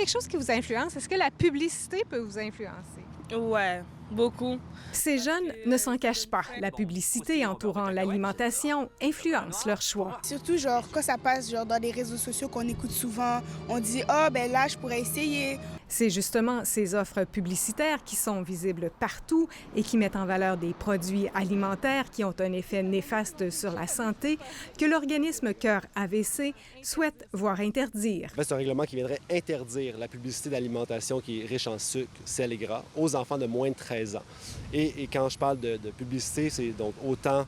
quelque chose qui vous influence? Est-ce que la publicité peut vous influencer? Ouais, beaucoup. Ces jeunes ne s'en cachent pas. La publicité entourant l'alimentation influence leur choix. Surtout, genre, quand ça passe genre, dans les réseaux sociaux qu'on écoute souvent, on dit « Ah, ben là, je pourrais essayer ». C'est justement ces offres publicitaires qui sont visibles partout et qui mettent en valeur des produits alimentaires qui ont un effet néfaste sur la santé que l'organisme Cœur AVC souhaite voir interdire. En fait, c'est un règlement qui viendrait interdire la publicité d'alimentation qui est riche en sucre, sel et gras aux enfants de moins de 13 ans. Et quand je parle de publicité, c'est donc autant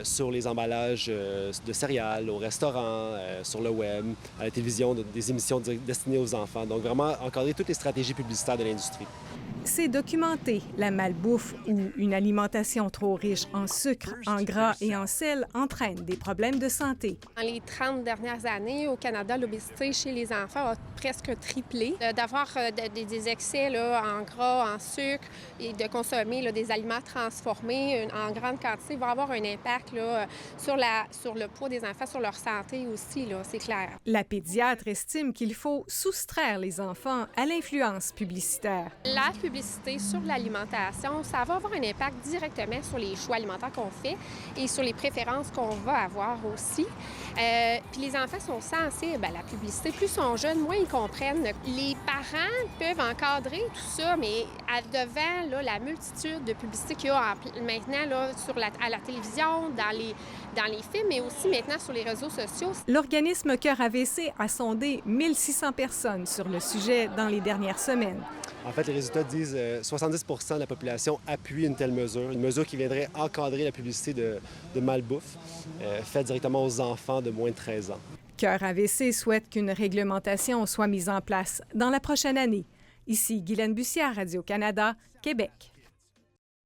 sur les emballages de céréales, au restaurant, sur le web, à la télévision, des émissions destinées aux enfants. Donc vraiment encadrer toutes les stratégies publicitaires de l'industrie. C'est documenté. La malbouffe ou une alimentation trop riche en sucre, en gras et en sel entraîne des problèmes de santé. Dans les 30 dernières années, au Canada, l'obésité chez les enfants a presque triplé. D'avoir des excès là, en gras, en sucre et de consommer là, des aliments transformés en grande quantité va avoir un impact là, sur le poids des enfants, sur leur santé aussi, là, c'est clair. La pédiatre estime qu'il faut soustraire les enfants à l'influence publicitaire. La publicité sur l'alimentation, ça va avoir un impact directement sur les choix alimentaires qu'on fait et sur les préférences qu'on va avoir aussi. Puis les enfants sont sensibles à la publicité. Plus ils sont jeunes, moins ils comprennent. Les parents peuvent encadrer tout ça, mais devant là, la multitude de publicités qu'il y a maintenant là, à la télévision, dans les films, mais aussi maintenant sur les réseaux sociaux. L'organisme Cœur AVC a sondé 1600 personnes sur le sujet dans les dernières semaines. En fait, les résultats disent que 70 de la population appuie une telle mesure, une mesure qui viendrait encadrer la publicité de malbouffe faite directement aux enfants de moins de 13 ans. Cœur AVC souhaite qu'une réglementation soit mise en place dans la prochaine année. Ici Guylaine Bussière, Radio-Canada, Québec.